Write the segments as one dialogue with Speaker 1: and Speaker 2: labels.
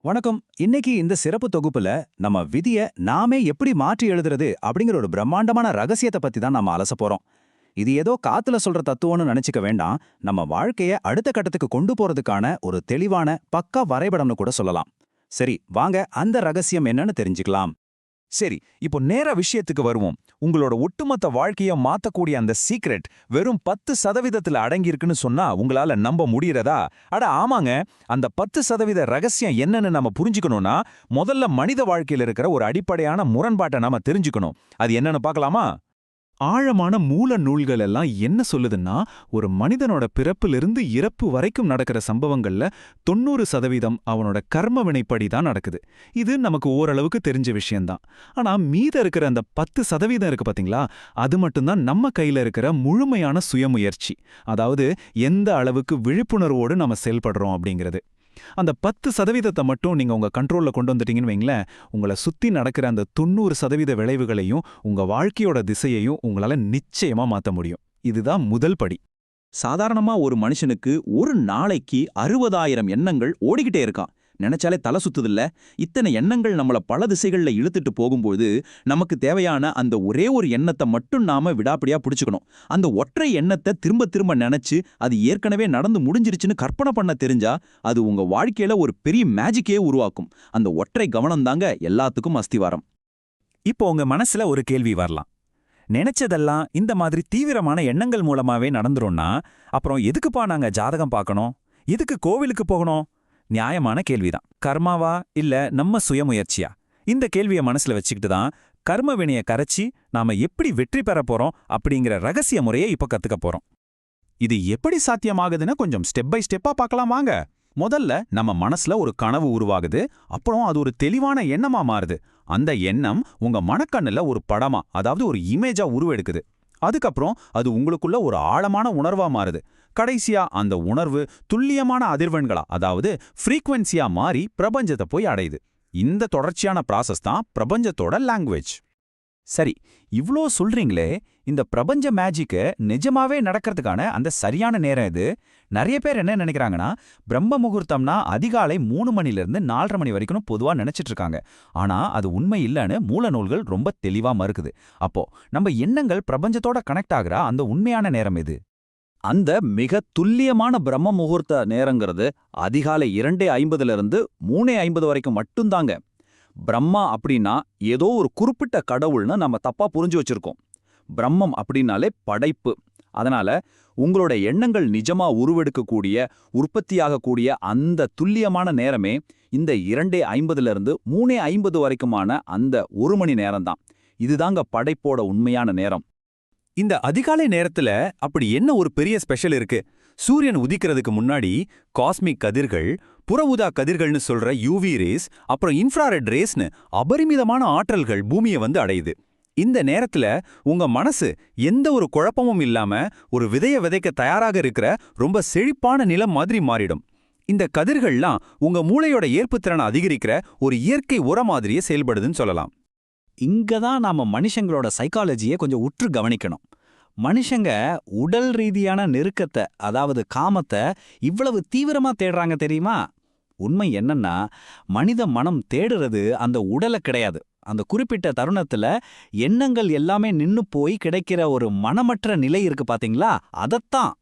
Speaker 1: வணக்கம். இன்னைக்கு இந்த சிறப்பு தொகுப்புல நம்ம விதிய நாமே எப்படி மாற்றி எழுதுறது அப்படிங்கிற ஒரு பிரம்மாண்டமான ரகசியத்தை பத்தி தான் நாம அலச போறோம். இது ஏதோ காத்துல சொல்ற தத்துவம்னு நினைச்சுக்க வேண்டாம். நம்ம வாழ்க்கைய அடுத்த கட்டத்துக்கு கொண்டு போறதுக்கான ஒரு தெளிவான பக்கா வரைபடம்னு கூட சொல்லலாம். சரி, வாங்க அந்த ரகசியம் என்னன்னு தெரிஞ்சுக்கலாம்.
Speaker 2: சரி, இப்போ நேர விஷயத்துக்கு வருவோம். உங்களோட ஒட்டுமொத்த வாழ்க்கைய மாத்தக்கூடிய அந்த சீக்ரெட் வெறும் 10% அடங்கியிருக்குன்னு சொன்னா உங்களால நம்ப முடியறதா? அட ஆமாங்க. அந்த 10% ரகசியம் என்னன்னு நம்ம புரிஞ்சுக்கணும்னா முதல்ல மனித வாழ்க்கையில இருக்கிற ஒரு அடிப்படையான முரண்பாட்டை நாம தெரிஞ்சுக்கணும். அது என்னன்னு பார்க்கலாமா?
Speaker 3: ஆழமான மூல நூல்கள் எல்லாம் என்ன சொல்லுதுன்னா, ஒரு மனிதனோட பிறப்பிலிருந்து இறப்பு வரைக்கும் நடக்கிற சம்பவங்கள்ல 90% அவனோட கர்ம வினைப்படி தான் நடக்குது. இது நமக்கு ஓரளவுக்கு தெரிஞ்ச விஷயம்தான். ஆனா மீத இருக்கிற அந்த 10% இருக்கு பாத்தீங்களா, அது மட்டும்தான் நம்ம கையில இருக்கிற முழுமையான சுயமுயற்சி. அதாவது எந்த அளவுக்கு விழிப்புணர்வோடு நம்ம செயல்படுறோம் அப்படிங்கிறது. அந்த 10% மட்டும் நீங்க உங்க கண்ட்ரோல்ல கொண்டு வந்துட்டீங்கன்னு வைங்களேன், உங்களை சுத்தி நடக்கிற அந்த 90% விளைவுகளையும் உங்க வாழ்க்கையோட திசையையும் உங்களால நிச்சயமா மாத்த முடியும். இதுதான் முதல் படி.
Speaker 4: சாதாரணமா ஒரு மனுஷனுக்கு ஒரு நாளைக்கு 60,000 எண்ணங்கள் ஓடிக்கிட்டே இருக்கான். நினைச்சாலே தலை சுத்துதில்ல. இத்தனை எண்ணங்கள் நம்மள பல திசைகள்ல இழுத்துட்டு போகும்போது நமக்கு தேவையான அந்த ஒரே ஒரு எண்ணத்தை மட்டும் நாம விடாப்பிடியா பிடிச்சுக்கணும். அந்த ஒற்றை எண்ணத்தை திரும்ப திரும்ப நினைச்சு அது ஏற்கனவே நடந்து முடிஞ்சிருச்சுன்னு கற்பனை பண்ண தெரிஞ்சா அது உங்க வாழ்க்கையில ஒரு பெரிய மேஜிக்கே உருவாக்கும். அந்த ஒற்றை கவனம் தாங்க எல்லாத்துக்கும் அஸ்திவாரம்.
Speaker 2: இப்போ உங்க மனசுல ஒரு கேள்வி வரலாம். நினைச்சதெல்லாம் இந்த மாதிரி தீவிரமான எண்ணங்கள் மூலமாவே நடந்துரும்னா அப்புறம் எதுக்குப்பா நாங்க ஜாதகம் பார்க்கணும்? எதுக்கு கோவிலுக்கு போகணும்? நியாயமான கேள்விதான். கர்மாவா இல்ல நம்ம சுயமுயற்சியா? இந்த கேள்வியை மனசுல வச்சுக்கிட்டு தான் கர்ம வினைய கரைச்சி நாம எப்படி வெற்றி பெற போறோம் அப்படிங்கிற ரகசிய முறையை இப்ப கத்துக்க போறோம்.
Speaker 1: இது எப்படி சாத்தியமாகுதுன்னு கொஞ்சம் ஸ்டெப் பை ஸ்டெப்பா பார்க்கலாம் வாங்க. முதல்ல நம்ம மனசுல ஒரு கனவு உருவாகுது. அப்புறம் அது ஒரு தெளிவான எண்ணமா மாறுது. அந்த எண்ணம் உங்க மனக்கண்ணுல ஒரு படமா, அதாவது ஒரு இமேஜா உருவெடுக்குது. அதுக்கப்புறம் அது உங்களுக்குள்ள ஒரு ஆழமான உணர்வா மாறுது. கடைசியா அந்த உணர்வு துல்லியமான அதிர்வெண்களா, அதாவது ஃப்ரீக்வன்சியா மாறி பிரபஞ்சத்தை போய் அடையுது. இந்த தொடர்ச்சியான ப்ராசஸ் தான் பிரபஞ்சத்தோட லாங்குவேஜ். சரி, இவ்ளோ சொல்றீங்களே, இந்த பிரபஞ்ச மேஜிக்க நிஜமாவே நடக்கிறதுக்கான அந்த சரியான நேரம் இது. நிறைய பேர் என்ன நினைக்கிறாங்கன்னா, பிரம்ம முகூர்த்தம்னா அதிகாலை 3 மணிலிருந்து 4:30 மணி வரைக்கும் பொதுவா நினைச்சிட்டு இருக்காங்க. ஆனா அது உண்மை இல்லைன்னு மூல நூல்கள் ரொம்ப தெளிவா மறுக்குது. அப்போ நம்ம எண்ணங்கள் பிரபஞ்சத்தோட கனெக்ட் ஆகிற அந்த உண்மையான நேரம் இது.
Speaker 4: அந்த மிக துல்லியமான பிரம்ம முகூர்த்த நேரங்கிறது அதிகாலை 2:50 3:50 வரைக்கும் மட்டும்தாங்க. பிரம்மா அப்படின்னா ஏதோ ஒரு குறிப்பிட்ட கடவுள்னு நம்ம தப்பா புரிஞ்சு வச்சிருக்கோம். பிரம்மம் அப்படின்னாலே படைப்பு. அதனால உங்களோட எண்ணங்கள் நிஜமா உருவெடுக்கக்கூடிய, உற்பத்தியாகக்கூடிய அந்த துல்லியமான நேரமே இந்த 2:50 3:50 வரைக்குமான அந்த 1 மணி நேரம்தான். இதுதாங்க படைப்போட உண்மையான நேரம்.
Speaker 1: இந்த அதிகாலை நேரத்துல அப்படி என்ன ஒரு பெரிய ஸ்பெஷல் இருக்கு? சூரியன் உதிக்கிறதுக்கு முன்னாடி காஸ்மிக் கதிர்கள், புற ஊதா கதிர்கள்னு சொல்ற யூவி ரேஸ், அப்புறம் இன்ஃப்ராரெட் ரேஸ்னு அபரிமிதமான ஆற்றல்கள் பூமியை வந்து அடையுது. இந்த நேரத்துல உங்க மனசு எந்த ஒரு குழப்பமும் இல்லாம ஒரு விதைய விதைக்க தயாராக இருக்கிற ரொம்ப செழிப்பான நிலம் மாதிரி மாறிடும். இந்த கதிர்கள்லாம் உங்க மூளையோட ஏற்புத்திறனை அதிகரிக்கிற ஒரு இயற்கை உர மாதிரியே செயல்படுதுன்னு சொல்லலாம்.
Speaker 4: இங்க தான் நாம மனுஷங்களோட சைக்காலஜியை கொஞ்சம் உற்று கவனிக்கணும். மனுஷங்க உடல் ரீதியான நெருக்கத்தை, அதாவது காமத்தை இவ்வளவு தீவிரமா தேடுறாங்க தெரியுமா? உண்மை என்னன்னா, மனித மனம் தேடுறது அந்த உடலை கிடையாது. அந்த குறிப்பிட்ட தருணத்துல எண்ணங்கள் எல்லாமே நின்னு போய் கிடைக்கிற ஒரு மனமற்ற நிலை இருக்கு பாத்தீங்களா, அதத்தான்.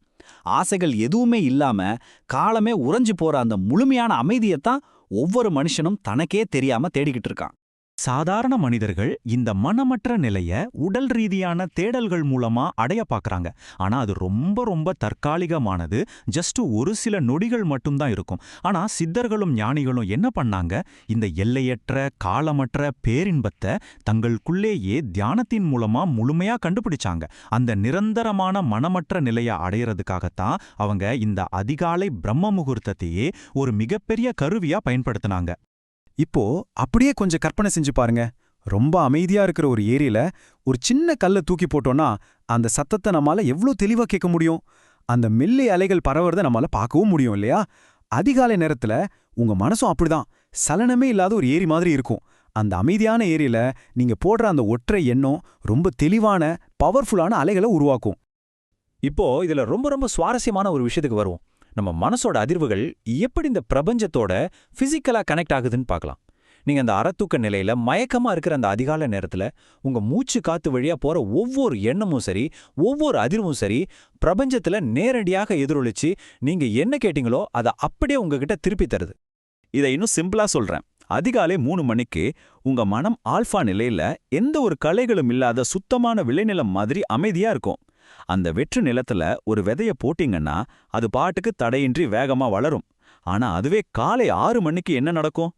Speaker 4: ஆசைகள் எதுவுமே இல்லாம காலமே உறைஞ்சு போற அந்த முழுமையான அமைதியைத்தான் ஒவ்வொரு மனுஷனும் தனக்கே தெரியாம தேடிக்கிட்டு இருக்கான்.
Speaker 3: சாதாரண மனிதர்கள் இந்த மனமற்ற நிலைய உடல் ரீதியான தேடல்கள் மூலமா அடைய பார்க்கறாங்க. ஆனா அது ரொம்ப ரொம்ப தற்காலிகமானது. ஜஸ்ட் ஒரு சில நொடிகள் மட்டும்தான் இருக்கும். ஆனா சித்தர்களும் ஞானிகளும் என்ன பண்ணாங்க? இந்த எல்லையற்ற காலமற்ற பேரின்பத்தை தங்களுக்குள்ளேயே தியானத்தின் மூலமா முழுமையா கண்டுபிடிச்சாங்க. அந்த நிரந்தரமான மனமற்ற நிலைய அடையறதுக்காகத்தான் அவங்க இந்த அதிகாலை பிரம்ம முகூர்த்தத்தையே ஒரு மிகப்பெரிய கருவியா பயன்படுத்தினாங்க.
Speaker 1: இப்போ அப்படியே கொஞ்சம் கற்பனை செஞ்சு பாருங்க. ரொம்ப அமைதியா இருக்கிற ஒரு ஏரியில ஒரு சின்ன கல்லை தூக்கி போட்டோம்னா அந்த சத்தத்தை நம்மால எவ்வளோ தெளிவா கேட்க முடியும்? அந்த மெல்லிய அலைகள் பரவுறத நம்மால பார்க்கவும் முடியும் இல்லையா? அதிகாலை நேரத்துல உங்க மனசும் அப்படிதான் சலனமே இல்லாத ஒரு ஏரி மாதிரி இருக்கும். அந்த அமைதியான ஏரியில நீங்க போடுற அந்த ஒற்றை எண்ணம் ரொம்ப தெளிவான பவர்ஃபுல்லான அலைகளை உருவாக்கும்.
Speaker 5: இப்போ இதுல ரொம்ப ரொம்ப சுவாரஸ்யமான ஒரு விஷயத்துக்கு வருவோம்.
Speaker 2: நம்ம மனசோட அதிர்வுகள் எப்படி இந்த பிரபஞ்சத்தோட பிசிக்கலா கனெக்ட் ஆகுதுன்னு பார்க்கலாம். நீங்க அந்த அறத்தூக்க நிலையில மயக்கமா இருக்கிற அந்த அதிகாலை நேரத்துல உங்க மூச்சு காத்து வழியா போற ஒவ்வொரு எண்ணமும் சரி, ஒவ்வொரு அதிர்வும் சரி, பிரபஞ்சத்துல நேரடியாக எதிரொலிச்சு நீங்க என்ன கேட்டீங்களோ அதை அப்படியே உங்ககிட்ட திருப்பி தருது. இதை இன்னும் சிம்பிளா சொல்றேன். அதிகாலை 3 மணிக்கு உங்க மனம் ஆல்ஃபா நிலையில எந்த ஒரு கலைகளும் இல்லாத சுத்தமான விளைநிலம் மாதிரி அமைதியா இருக்கும். அந்த வெற்று நிலத்துல ஒரு விதைய போட்டீங்கன்னா அது பாட்டுக்கு தடையின்றி வேகமா வளரும். ஆனா அதுவே காலை 6 மணிக்கு என்ன நடக்கும்?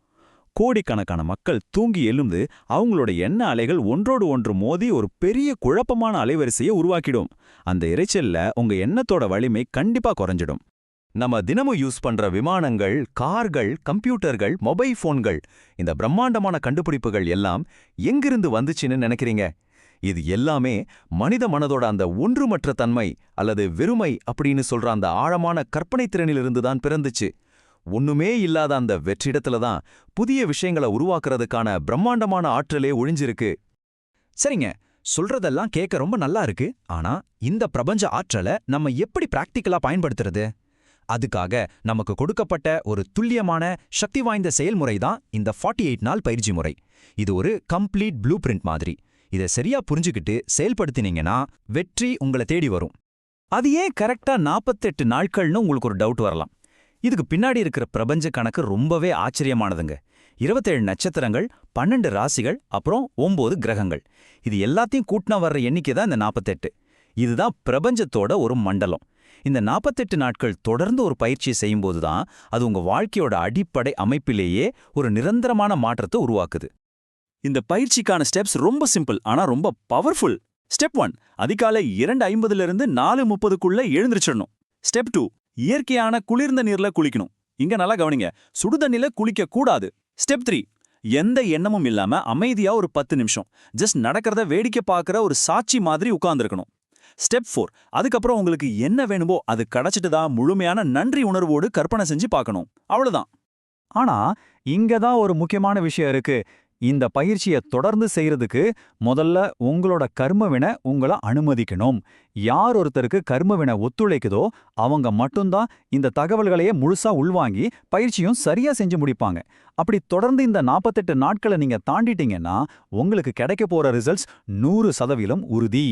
Speaker 2: கோடிக்கணக்கான மக்கள் தூங்கி எழுந்து அவங்களோட எண்ண அலைகள் ஒன்றோடு ஒன்று மோதி ஒரு பெரிய குழப்பமான அலைவரிசையை உருவாக்கிடும். அந்த இரைச்சல்ல உங்க எண்ணத்தோட வலிமை கண்டிப்பா குறைஞ்சிடும். நம்ம தினமும் யூஸ் பண்ற விமானங்கள், கார்கள், கம்ப்யூட்டர்கள், மொபைல் போன்கள், இந்த பிரம்மாண்டமான கண்டுபிடிப்புகள் எல்லாம் எங்கிருந்து வந்துச்சுன்னு நினைக்கிறீங்க? இது எல்லாமே மனித மனதோட அந்த ஒன்றுமற்ற தன்மை அல்லது வெறுமை அப்படின்னு சொல்ற அந்த ஆழமான கற்பனை திறனிலிருந்து தான் பிறந்துச்சு. ஒண்ணுமே இல்லாத அந்த வெற்றிடத்துல தான் புதிய விஷயங்களை உருவாக்குறதுக்கான பிரம்மாண்டமான ஆற்றலே ஒழிஞ்சிருக்கு. சரிங்க, சொல்றதெல்லாம் கேட்க ரொம்ப நல்லா இருக்கு. ஆனா இந்த பிரபஞ்ச ஆற்றலை நம்ம எப்படி பிராக்டிக்கலா பயன்படுத்துறது? அதுக்காக நமக்கு கொடுக்கப்பட்ட ஒரு துல்லியமான சக்தி வாய்ந்த செயல்முறை தான் இந்த 48 நாள் பயிற்சி முறை. இது ஒரு கம்ப்ளீட் ப்ளூ பிரிண்ட் மாதிரி. இதை சரியா புரிஞ்சுக்கிட்டு செயல்படுத்தினீங்கன்னா வெற்றி உங்களை தேடி வரும். அது ஏன் கரெக்டா 48 நாட்கள்னு உங்களுக்கு ஒரு டவுட் வரலாம். இதுக்கு பின்னாடி இருக்கிற பிரபஞ்ச கணக்கு ரொம்பவே ஆச்சரியமானதுங்க. 27 நட்சத்திரங்கள், 12 ராசிகள், அப்புறம் 9 கிரகங்கள். இது எல்லாத்தையும் கூட்டினா வர்ற எண்ணிக்கை தான் இந்த 48. இதுதான் பிரபஞ்சத்தோட ஒரு மண்டலம். இந்த 48 நாட்கள் தொடர்ந்து ஒரு பயிற்சியை செய்யும்போது தான் அது உங்க வாழ்க்கையோட அடிப்படை அமைப்பிலேயே ஒரு நிரந்தரமான மாற்றத்தை உருவாக்குது. இந்த பயிற்சிக்கான ஸ்டெப்ஸ் ரொம்ப சிம்பிள், ஆனா ரொம்ப பவர்ஃபுல். ஸ்டெப் 1, அதிகாலை 2:50லிருந்து 4:30க்குள்ள எழுந்திருச்சிடணும். ஸ்டெப் 2, இயற்கையான குளிர்ந்த நீர்ல குளிக்கணும். இங்க நல்லா கவனிங்க, சுடுதண்ணில குளிக்க கூடாது. ஸ்டெப் 3, எந்த எண்ணமும் இல்லாம அமைதியா ஒரு 10 நிமிஷம் ஜஸ்ட் நடக்கிறத வேடிக்கை பார்க்குற ஒரு சாட்சி மாதிரி உட்கார்ந்துருக்கணும். ஸ்டெப் 4, அதுக்கப்புறம் உங்களுக்கு என்ன வேணுமோ அது கிடைச்சிட்டுதா முழுமையான நன்றி உணர்வோடு கற்பனை செஞ்சு பார்க்கணும். அவ்வளவுதான்.
Speaker 4: ஆனா இங்க தான் ஒரு முக்கியமான விஷயம் இருக்கு. இந்த பயிற்சியை தொடர்ந்து செய்யறதுக்கு முதல்ல உங்களோட கர்மவினை உங்களை அனுமதிக்கணும். யார் ஒருத்தருக்கு கர்மவினை ஒத்துழைக்குதோ அவங்க மட்டும்தான் இந்த தகவல்களையே முழுசா உள்வாங்கி பயிற்சியும் சரியா செஞ்சு முடிப்பாங்க. அப்படி தொடர்ந்து இந்த 48 நாட்களை நீங்க தாண்டிட்டீங்கன்னா உங்களுக்கு கிடைக்க போற ரிசல்ட்ஸ் 100% உறுதி.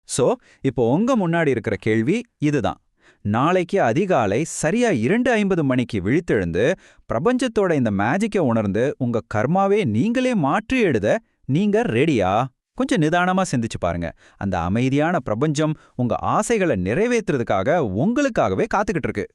Speaker 4: சோ இப்போ உங்க முன்னாடி இருக்கிற கேள்வி இதுதான். நாளைக்கு அதிகாலை சரியா 2:50 மணிக்கு விழித்தெழுந்து பிரபஞ்சத்தோட இந்த மேஜிக்கை உணர்ந்து உங்க கர்மாவே நீங்களே மாற்றி எழுத நீங்க ரெடியா? கொஞ்சம் நிதானமா சிந்திச்சு பாருங்க. அந்த அமைதியான பிரபஞ்சம் உங்க ஆசைகளை நிறைவேற்றுறதுக்காக உங்களுக்காகவே காத்துக்கிட்டு இருக்கு.